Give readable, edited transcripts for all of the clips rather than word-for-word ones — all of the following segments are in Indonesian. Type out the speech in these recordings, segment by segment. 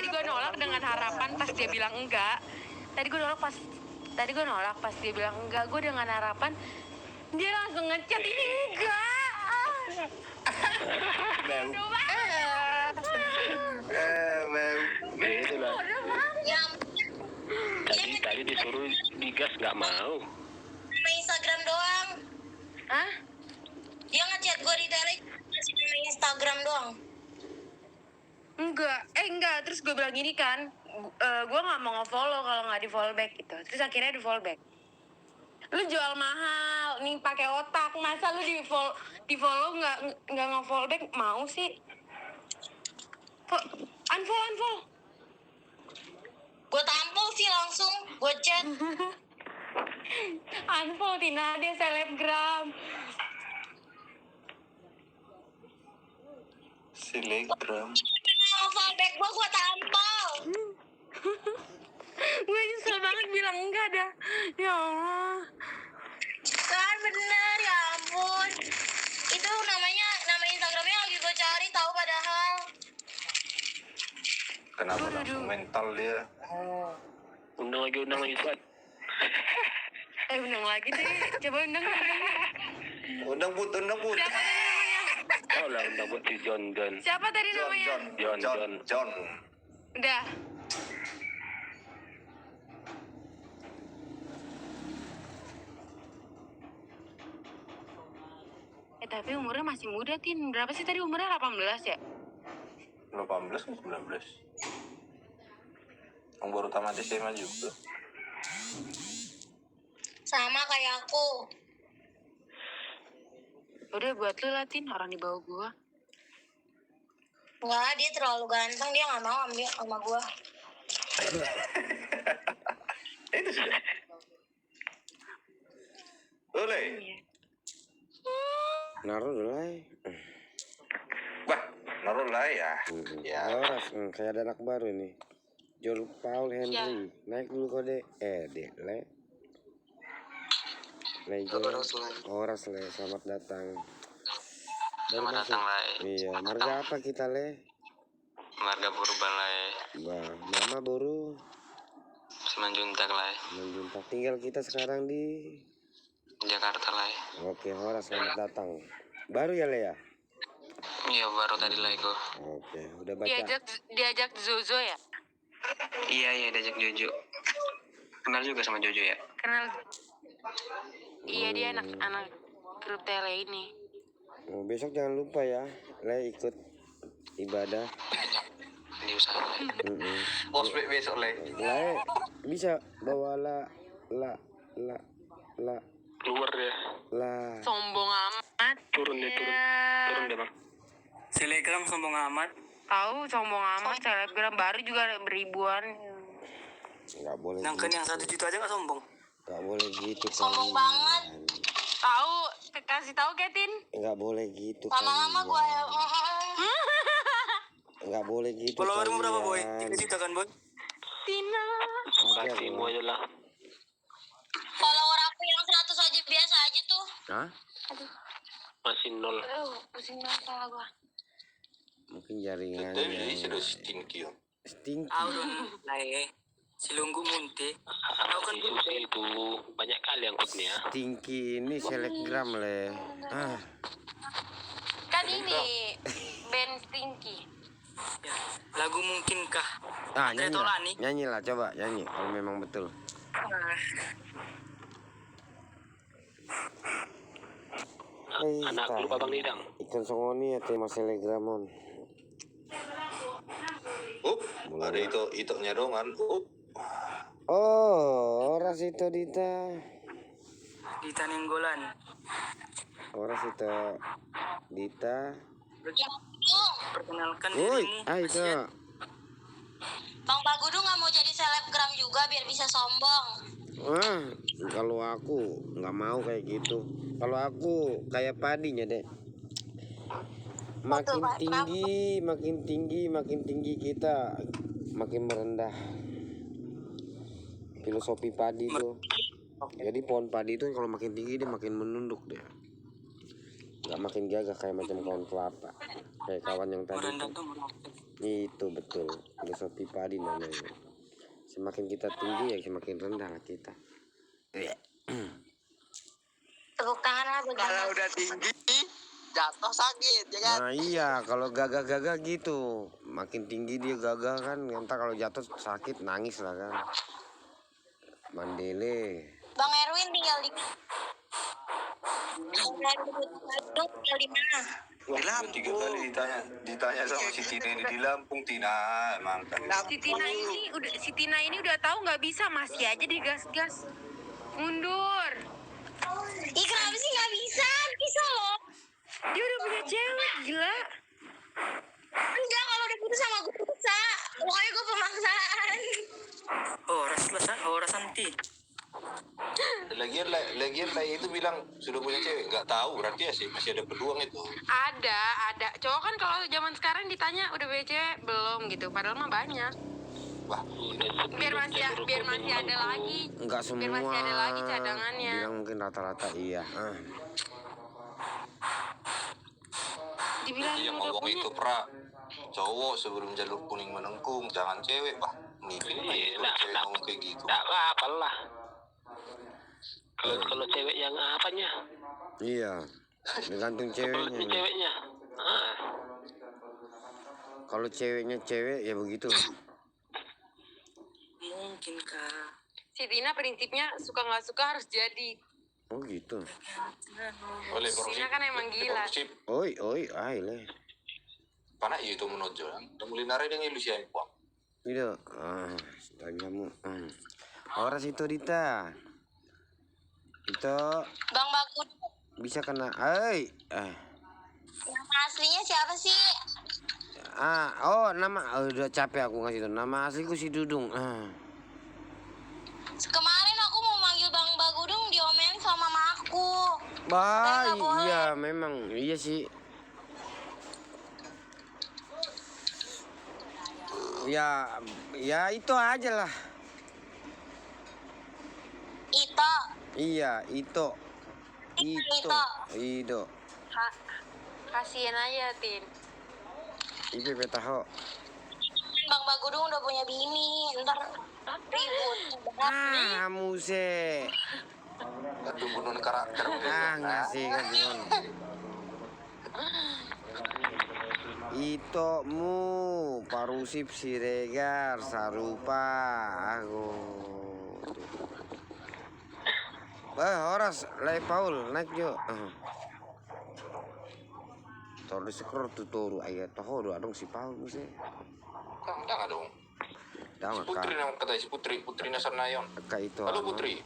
Tadi gue nolak dengan harapan pas dia bilang enggak. Tadi gue nolak pas dia bilang enggak. Gue dengan harapan dia langsung ngechat ini enggak. Bodoh banget. Itulah. Tadi disuruh digas nggak mau. Main Instagram doang. Hah? Dia ngechat gue di Telegram, main Instagram doang. Enggak. Terus gue bilang gini kan, gue nggak mau nge-follow kalau nggak di follow back gitu. Terus akhirnya di follow back. Lu jual mahal, nih pakai otak. Masa lu di follow nggak nge-follow back mau sih? Unfollow. Gue tampol sih langsung, gue chat. Unfollow Tina, dia selebgram. Selebgram. Follow back gue tampol. Gue nyesel banget bilang enggak dah. Ya Allah. Kan bener, ya ampun. Itu nama Instagramnya lagi gue cari tahu padahal. Kenapa langsung mental dia? Undang lagi Fuad. Undang lagi deh. Coba undang. Undang but. Siapa tadi namanya? Oh lah, undang buat si John. Siapa tadi namanya? John. Udah. Tapi umurnya masih muda, Tin. Berapa sih tadi umurnya? 18 ya? 18 ke 19. Yang baru tamat SMA juga. Sama kayak aku. Udah buat lu lah, Tin. Orang di bawah gua. Enggak, dia terlalu ganteng, dia gak mau ambil sama gue. Itu sudah. Boleh. Naruh dulu lah. Bah, naruh lah ya. Ya. Horas, kayak ada anak baru nih. Jor Paul Henry. Naik dulu kode. Dek, le. Horas le, selamat datang. Selamat datang le. Iya, marga apa kita le? Marga Purban le. Bah, mama baru Simanjuntak le. Menjuntak. Tinggal kita sekarang di Jakarta le. Oke, Horas, selamat datang. Baru ya le ya? Iya baru tadi le go. Oke, udah baca. Diajak Zozo ya? Iya diajak Jojo. Kenal juga sama Jojo ya? Kenal. Iya, dia anak grup tele ini. Besok jangan lupa ya, le ikut ibadah. Diusahain. Ospek besok le. Le bisa bawa la Keluar ya. Sombong amat. Turun deh bang. Selebgram sombong amat. Tahu sombong amat, selebgram baru juga ada beribuan. Nggak boleh. Nangken yang 1 juta aja nggak sombong. Nggak boleh gitu. Sombong banget. Tahu, kasih tahu Ketin. Nggak boleh gitu. Lama-lama gue Nggak boleh gitu. Followermu berapa boy? 3 juta kan boy? Tina. Kasihmu aja lah. follower aku yang 100 aja biasa aja tuh. Hah? Masih 0. Pusing mata gua. Mungkin jaringan. Jadi sudah stinky. Stinky. Audon le. Silunggu munti. Tahu kan itu banyak kali angkutnya. Stinky ini selebgram le. Kan ini band Stinky. Ya, lagu mungkinkah? Nyanyi lah, coba nyanyi kalau memang betul. Anak lupa Bang Nidang. Ikan songoni ya tema selegramon. Ada itu dongan. Oh, Horas itu Dita. Dita Nenggolan. Horas itu Dita. Perkenalkan Woi, dirimu. itu. Bang Bagudu gak mau jadi selebgram juga biar bisa sombong. Kalau aku nggak mau kayak gitu. Kalau aku kayak padinya deh. Makin tinggi kita makin merendah. Filosofi padi tuh. Jadi pohon padi itu kalau makin tinggi dia makin menunduk dia. Nggak makin gagah kayak macam pohon kelapa. Kayak kawan yang tadi. Merendah Tuh. tuh Itu betul, filosofi padi namanya. Semakin kita tinggi ya semakin rendah lah kita. Tepuk tangan lah buat Kalau udah tinggi jatuh sakit ya kan. Nah iya, kalau gagah-gagah gitu, makin tinggi dia gagah kan, entar kalau jatuh sakit nangis lah kan. Mandele. Bang Erwin tinggal di tinggal di mana? Wah, Di Lampung. 3 kali ditanya sama si Tina ini di Lampung. Tina emang kan. Si Tina ini udah tahu nggak bisa, masih aja digas-gas. Mundur. Ih kenapa sih nggak bisa? Bisa loh. Dia udah punya cewek, gila. Enggak, kalau udah putus sama gue bisa. Pokoknya gue pemaksaan. Ora santi. Lagian lah itu bilang sudah punya cewek, nggak tahu berarti ya sih masih ada peluang itu. Ada. Cowok kan kalau zaman sekarang ditanya udah punya cewek belum gitu, padahal mah banyak. Wah, Biar masih ada lagi. Enggak semua. Biar masih ada lagi cadangannya. Bilang mungkin rata-rata iya. Dibilang yang udah ngomong punya. itu cowok sebelum jalur kuning menengkung, jangan cewek. Wah, nih cewek ngomong kayak gitu. Tak apa lah. Kalau cewek yang apanya? Iya. Tergantung Kalau ceweknya. ceweknya. Kalau ceweknya cewek ya begitu. Mungkin kak. Si Tina prinsipnya suka nggak suka harus jadi. Oh gitu. Oleh Tina kan emang gila. Oi, ai le. Pana itu menonjol. Mulai nare dengan ilusi yang kuat. Itu. Tadi kamu. Orang situ Dita. Itu Bang Bagus, bisa kena. nama aslinya siapa sih? Nama udah capek aku ngasih tuh. Nama asliku si Dudung. Kemarin aku mau manggil Bang Bagudung diomelin sama mama aku. Bah, Nggak boleh. iya memang iya sih. Ya itu aja lah. Ito. Iya, itu. Ido. Kasian aja Tin. Ipe petaho. Bang Bagudung udah punya bini, ntar ribut. Muse. Pembunuhan karakter. Ngasih kan Jon. Ito mu parusip siregar sarupa aku. Horas lai Paul naik jo. Tor disekror tutoru ayat toho do adong si Paul muse. Jangan dong. Jangan Putri kak. yang kata si Putri Nasarnayon. Kak itu. Halo Putri.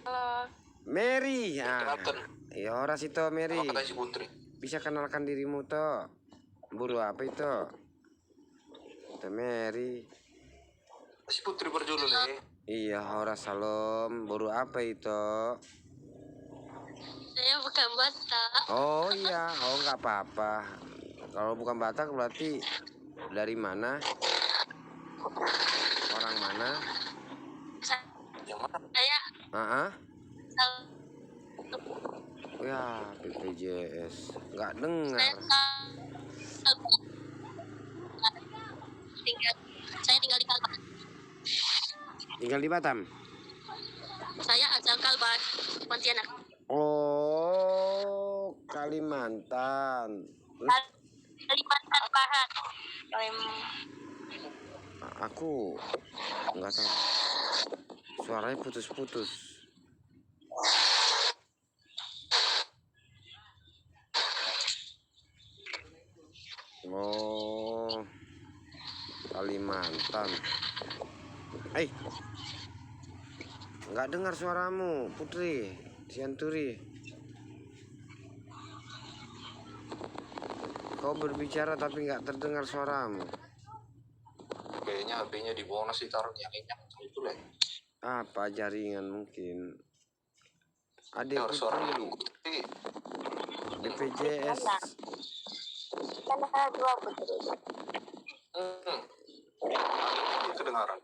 Halo. Mary. Kenalkan. Ya horas itu Mary. Apa kata si Putri? Bisa kenalkan dirimu toh. Buru apa itu? Itu Mary. Si Putri berjulur Iya, horas salam. Buru apa itu? Saya bukan Batak. Oh iya, nggak apa-apa. Kalau bukan Batak berarti dari mana? Orang mana? Yang mana? Saya Ya, BPJS. Nggak dengar. saya tinggal di Kalbar. Tinggal di Batam. Saya asal Kalbar, Pontianak. Oh, Kalimantan. Kalimantan Barat. Aku nggak tahu. Suaranya putus-putus. Oh, Kalimantan. Nggak dengar suaramu, Putri Sianturi. Kau berbicara tapi nggak terdengar suaramu. Kayaknya HP-nya di bawah nasi taruh yang itu lah. Apa jaringan mungkin? Adik Dengar suara dulu. Putri, BPJS. Kan ada 2 putri. Itu kedengaran.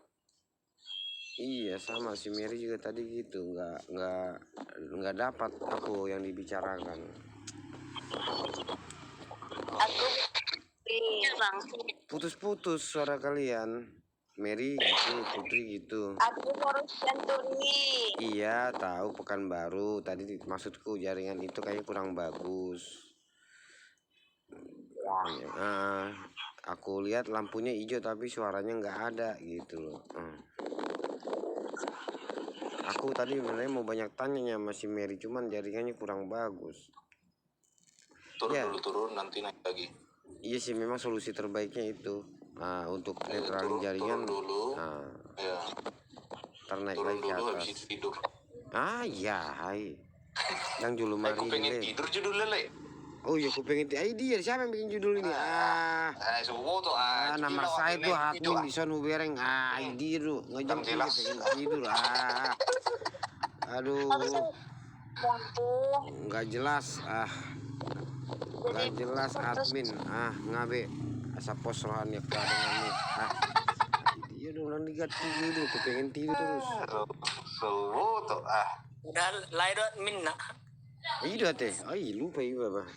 Iya sama si Mary juga tadi gitu, nggak dapat aku yang dibicarakan. Aku hilang. Putus-putus suara kalian. Mary gitu, Putri gitu. Aku harus Century. Iya, tahu Pekanbaru. Tadi maksudku jaringan itu kayaknya kurang bagus. Aku lihat lampunya hijau tapi suaranya nggak ada gitu loh. Aku tadi sebenarnya mau banyak tanyanya masih Mary, cuman jaringannya kurang bagus. Turun Ya. dulu, turun nanti naik lagi. Iya sih, memang solusi terbaiknya itu. Untuk netralin jaringan. Turun dulu. Ya, Ntar naik turun lagi ke dulu atas. habis itu tidur. Iya, hai. Yang julu mari Aku pengen Le. tidur judulnya, Le. Oh iya, aku pengen dia siapa yang bikin judul ini? Semua tuh. Nama saya tuh admin di sono bereng. Dia tuh ngejam jelas. pengen tidur. Aduh, nggak jelas. Nggak jelas admin. Ngabe. Asa pos rohani keadaannya. Dia dong nanti tidur. Aku pengen tidur terus. Semua tuh. Udah lain admin nak. Iya teh. Lupa iya bah.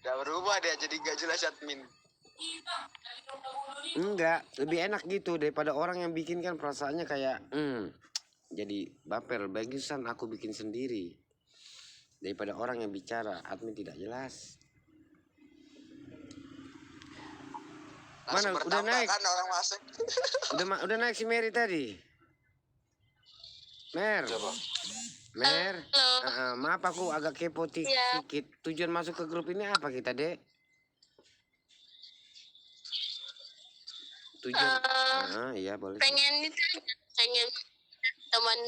Udah berubah dia jadi gak jelas admin. Enggak, lebih enak gitu daripada orang yang bikin kan perasaannya kayak jadi baper. Bagusan aku bikin sendiri daripada orang yang bicara admin tidak jelas. Mana udah naik? Kan orang masuk. Udah naik si Mary tadi. Mer. Mer. Maaf aku agak kepo sedikit. Tujuan masuk ke grup ini apa kita, Dek? Tujuan. Iya boleh. Pengen teman